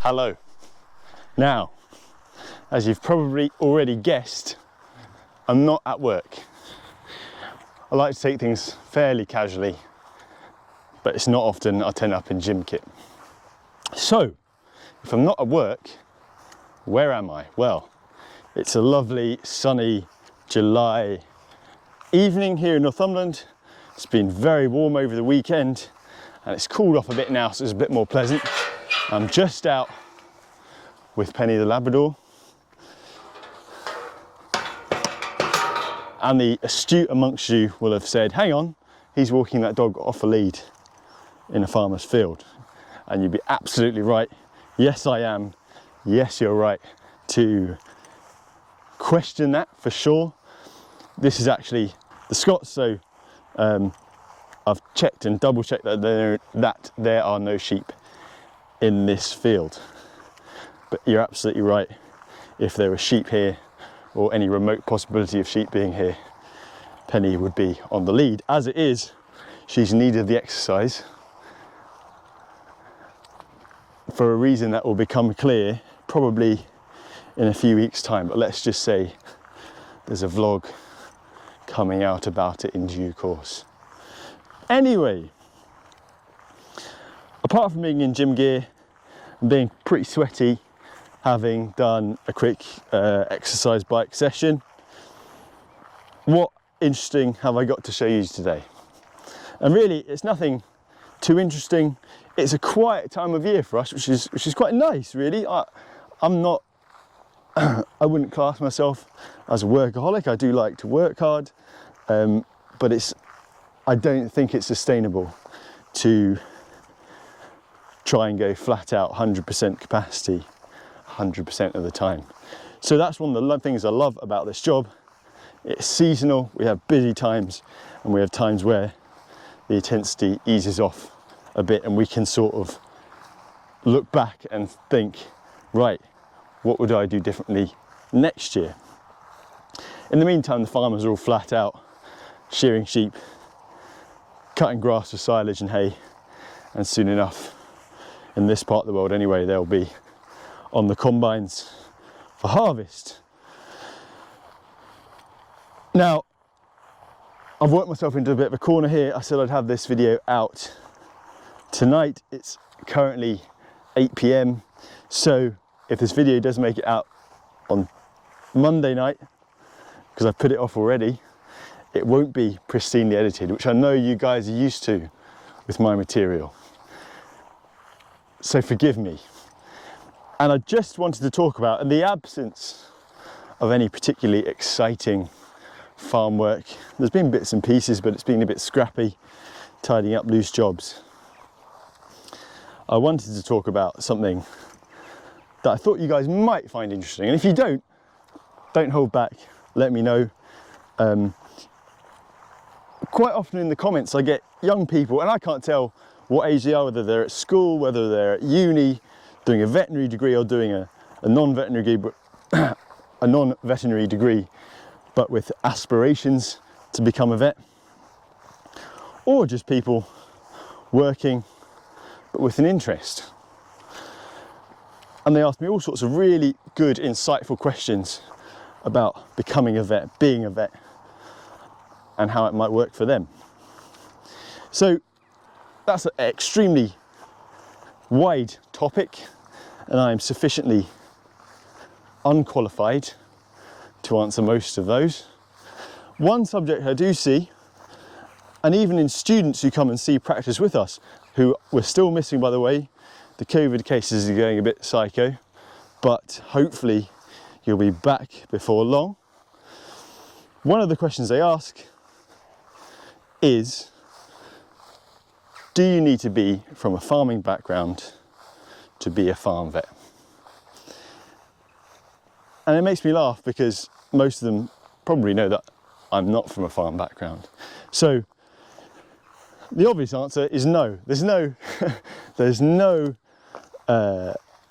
Hello. Now, as you've probably already guessed, I'm not at work. I like to take things fairly casually, but it's not often I turn up in gym kit. So, if I'm not at work, where am I? Well, it's a lovely sunny July evening here in Northumberland. It's been very warm over the weekend and it's cooled off a bit now, so it's a bit more pleasant. I'm just out with Penny the Labrador. And the astute amongst you will have said, hang on, he's walking that dog off a lead in a farmer's field. And you'd be absolutely right. Yes, I am. Yes, you're right to question that for sure. This is actually the Scots, so I've checked and double checked that there are no sheep in this field. But you're absolutely right. If there were sheep here, or any remote possibility of sheep being here, Penny would be on the lead. As it is, she's needed the exercise for a reason that will become clear probably in a few weeks' time. But let's just say there's a vlog coming out about it in due course. Anyway, apart from being in gym gear and being pretty sweaty, having done a quick exercise bike session, what interesting have I got to show you today? And really, it's nothing too interesting. It's a quiet time of year for us, which is quite nice, really. I'm not, I wouldn't class myself as a workaholic. I do like to work hard, but I don't think it's sustainable to try and go flat out 100% capacity 100% of the time. So that's one of the things I love about this job. It's seasonal, we have busy times, and we have times where the intensity eases off a bit and we can sort of look back and think, right, what would I do differently next year? In the meantime, the farmers are all flat out shearing sheep, cutting grass for silage and hay, and soon enough, in this part of the world anyway, they'll be on the combines for harvest. Now, I've worked myself into a bit of a corner here. I said I'd have this video out tonight. It's currently 8 p.m. So if this video does make it out on Monday night, because I've put it off already, it won't be pristinely edited, which I know you guys are used to with my material. So forgive me. And I just wanted to talk about, in the absence of any particularly exciting farm work, there's been bits and pieces, but it's been a bit scrappy, tidying up loose jobs. I wanted to talk about something that I thought you guys might find interesting. And if you don't hold back, let me know. Quite often in the comments I get young people, and I can't tell what age they are, whether they're at school, whether they're at uni, doing a veterinary degree or doing a non-veterinary degree, but a non-veterinary degree, but with aspirations to become a vet, or just people working but with an interest. And they ask me all sorts of really good, insightful questions about becoming a vet, being a vet, and how it might work for them. So that's an extremely wide topic, and I'm sufficiently unqualified to answer most of those. One subject I do see, and even in students who come and see practice with us, who we're still missing, by the way, the COVID cases are going a bit psycho, but hopefully you'll be back before long. One of the questions they ask is, do you need to be from a farming background to be a farm vet? And it makes me laugh because most of them probably know that I'm not from a farm background. So the obvious answer is no. There's no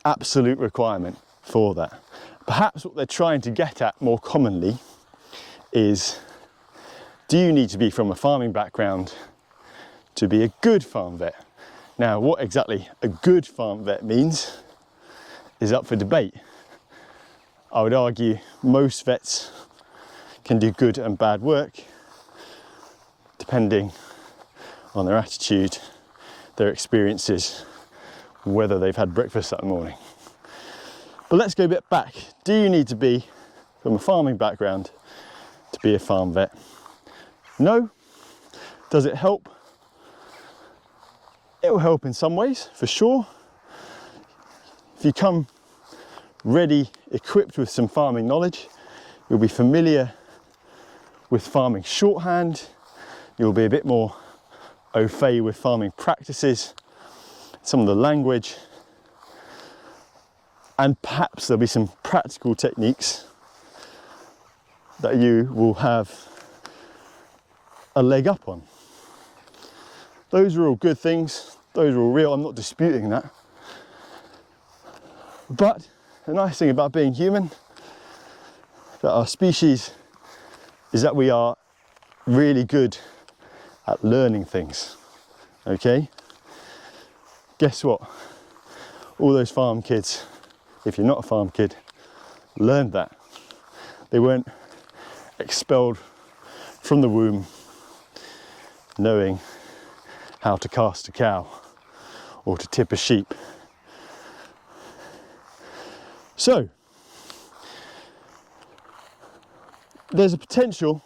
absolute requirement for that. Perhaps what they're trying to get at more commonly is, do you need to be from a farming background to be a good farm vet? Now, what exactly a good farm vet means is up for debate. I would argue most vets can do good and bad work depending on their attitude, their experiences, whether they've had breakfast that morning. But let's go a bit back. Do you need to be from a farming background to be a farm vet? No. Does it help? It will help in some ways, for sure. If you come ready, equipped with some farming knowledge, you'll be familiar with farming shorthand, you'll be a bit more au fait with farming practices, some of the language, and perhaps there'll be some practical techniques that you will have a leg up on. Those are all good things, those are all real, I'm not disputing that. But the nice thing about being human, that our species, is that we are really good at learning things, okay? Guess what? All those farm kids, if you're not a farm kid, learned that. They weren't expelled from the womb knowing how to cast a cow or to tip a sheep. So, there's a potential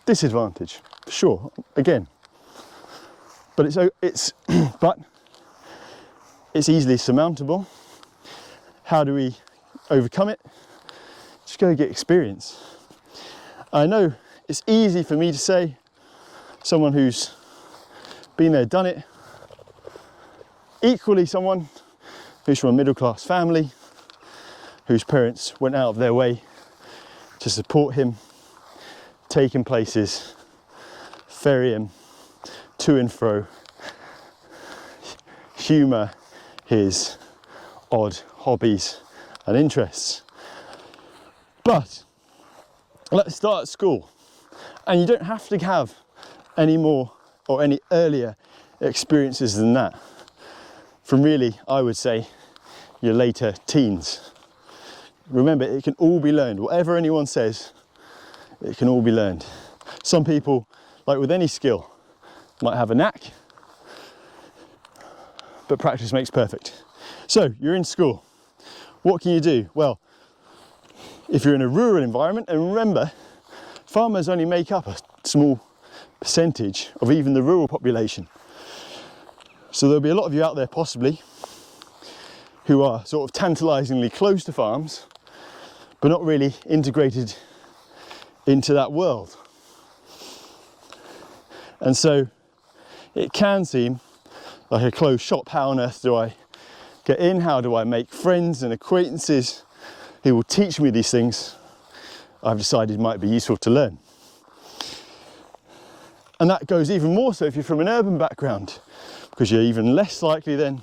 disadvantage, for sure, again. But it's easily surmountable. How do we overcome it? Just go get experience. I know it's easy for me to say, someone who's been there, done it. Equally, someone who's from a middle-class family, whose parents went out of their way to support him, take him places, ferry him to and fro, humour his odd hobbies and interests. But let's start at school. And you don't have to have any more or any earlier experiences than that. From really, I would say, your later teens. Remember, it can all be learned. Whatever anyone says, it can all be learned. Some people, like with any skill, might have a knack, but practice makes perfect. So, you're in school. What can you do? Well, if you're in a rural environment, and remember, farmers only make up a small percentage of even the rural population. So there'll be a lot of you out there possibly who are sort of tantalisingly close to farms, but not really integrated into that world. And so it can seem like a closed shop. How on earth do I get in? How do I make friends and acquaintances who will teach me these things I've decided might be useful to learn? And that goes even more so if you're from an urban background, because you're even less likely then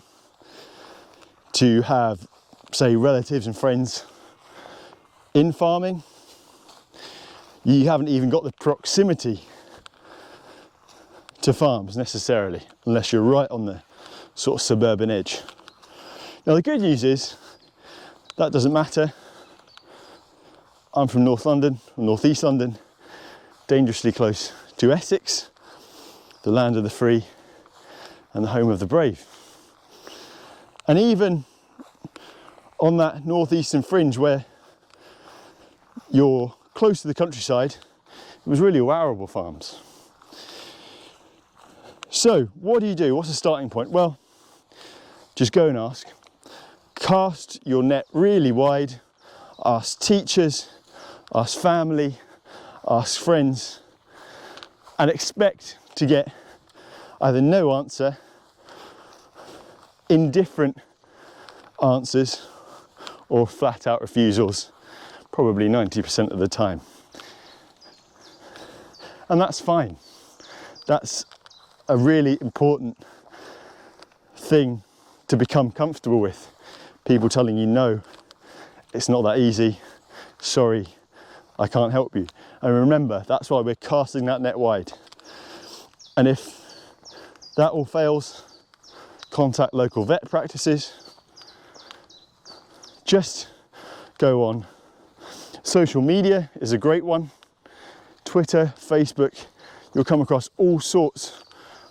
to have, say, relatives and friends in farming. You haven't even got the proximity to farms necessarily, unless you're right on the sort of suburban edge. Now the good news is that doesn't matter. I'm from North London, or North East London, dangerously close to Essex, the land of the free and the home of the brave. And even on that northeastern fringe where you're close to the countryside, it was really all arable farms. So what do you do? What's the starting point? Well, just go and ask. Cast your net really wide. Ask teachers, ask family, ask friends, and expect to get either no answer, indifferent answers, or flat out refusals, probably 90% of the time. And that's fine. That's a really important thing to become comfortable with. People telling you no, it's not that easy, sorry, I can't help you. And remember, that's why we're casting that net wide. And if that all fails, contact local vet practices, just go on. Social media is a great one. Twitter, Facebook, you'll come across all sorts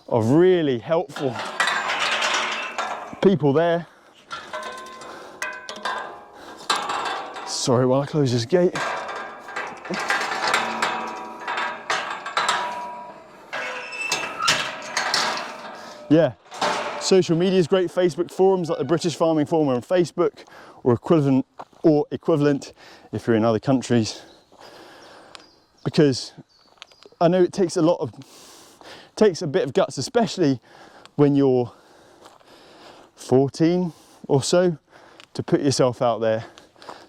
of really helpful people there. Sorry while I close this gate. Yeah, social media is great. Facebook forums like the British Farming Forum on Facebook, or equivalent if you're in other countries. Because I know it takes a bit of guts, especially when you're 14 or so, to put yourself out there.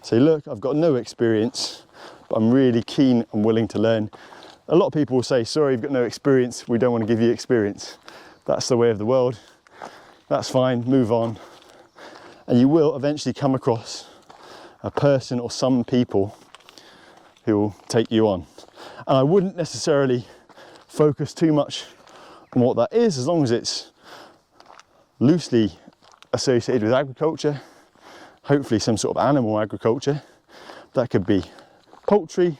Say, look, I've got no experience, but I'm really keen and willing to learn. A lot of people will say, sorry, you've got no experience, we don't want to give you experience. That's the way of the world. That's fine, move on. And you will eventually come across a person or some people who will take you on. And I wouldn't necessarily focus too much on what that is, as long as it's loosely associated with agriculture, hopefully some sort of animal agriculture. That could be poultry,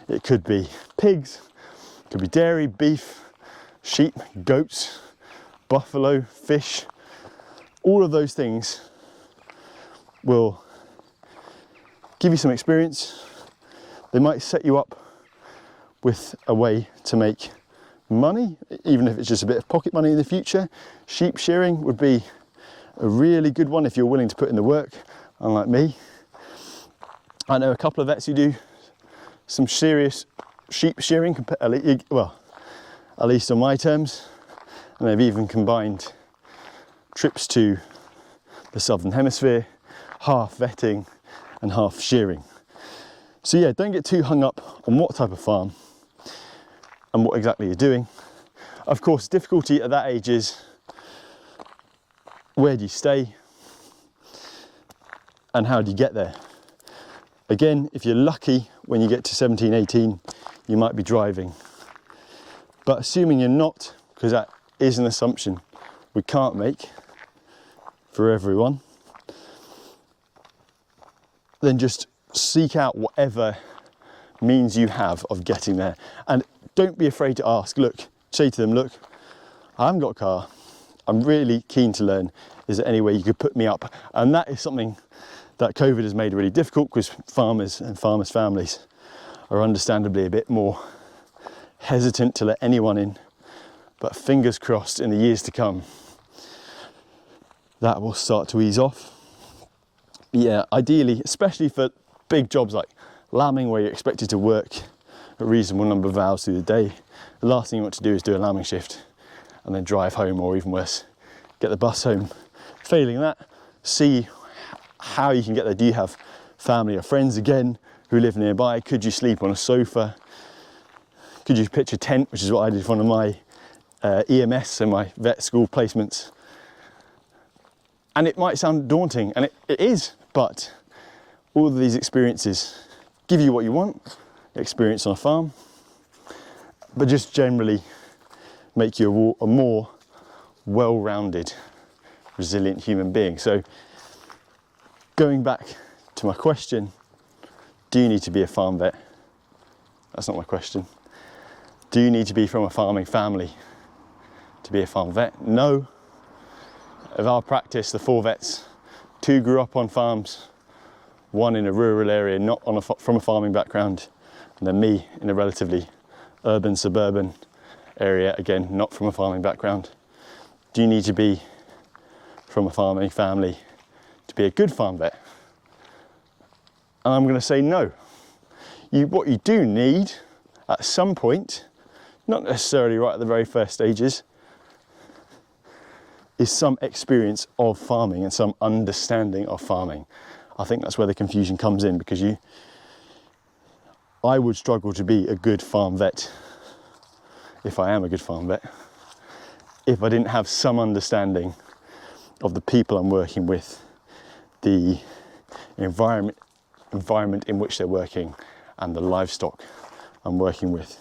it could be pigs, it could be dairy, beef, sheep, goats, buffalo, fish. All of those things will give you some experience. They might set you up with a way to make money, even if it's just a bit of pocket money in the future. Sheep shearing would be a really good one if you're willing to put in the work, unlike me. I know a couple of vets who do some serious sheep shearing, well, at least on my terms, and they've even combined trips to the Southern Hemisphere, half vetting and half shearing. So yeah, don't get too hung up on what type of farm and what exactly you're doing. Of course, difficulty at that age is, where do you stay and how do you get there? Again, if you're lucky, when you get to 17, 18, you might be driving. But assuming you're not, because that is an assumption we can't make for everyone, then just seek out whatever means you have of getting there. And don't be afraid to ask. Look, say to them, look, I haven't got a car. I'm really keen to learn. Is there any way you could put me up? And that is something that COVID has made really difficult, because farmers and farmers' families are understandably a bit more hesitant to let anyone in. But fingers crossed, in the years to come, that will start to ease off. Yeah, ideally, especially for big jobs like lambing, where you're expected to work a reasonable number of hours through the day, the last thing you want to do is do a lambing shift and then drive home, or even worse, get the bus home. Failing that, see how you can get there. Do you have family or friends again who live nearby? Could you sleep on a sofa? Could you pitch a tent, which is what I did for one of my EMS, so my vet school placements. And it might sound daunting, and it is, but all of these experiences give you what you want, experience on a farm, but just generally make you a more well-rounded, resilient human being. So going back to my question, do you need to be a farm vet? That's not my question. Do you need to be from a farming family to be a farm vet? No. Of our practice, the 4 vets, 2 grew up on farms, 1 in a rural area, not from a farming background, and then me in a relatively urban, suburban area, again, not from a farming background. Do you need to be from a farming family to be a good farm vet? And I'm going to say no. What you do need at some point, not necessarily right at the very first stages, is some experience of farming and some understanding of farming. I think that's where the confusion comes in, because I would struggle to be a good farm vet, if I am a good farm vet, if I didn't have some understanding of the people I'm working with, the environment in which they're working, and the livestock I'm working with.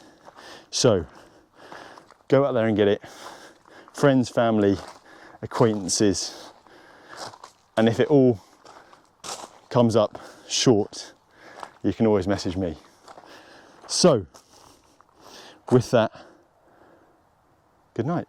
So go out there and get it. Friends, family, acquaintances, and if it all comes up short, you can always message me. So, with that, good night.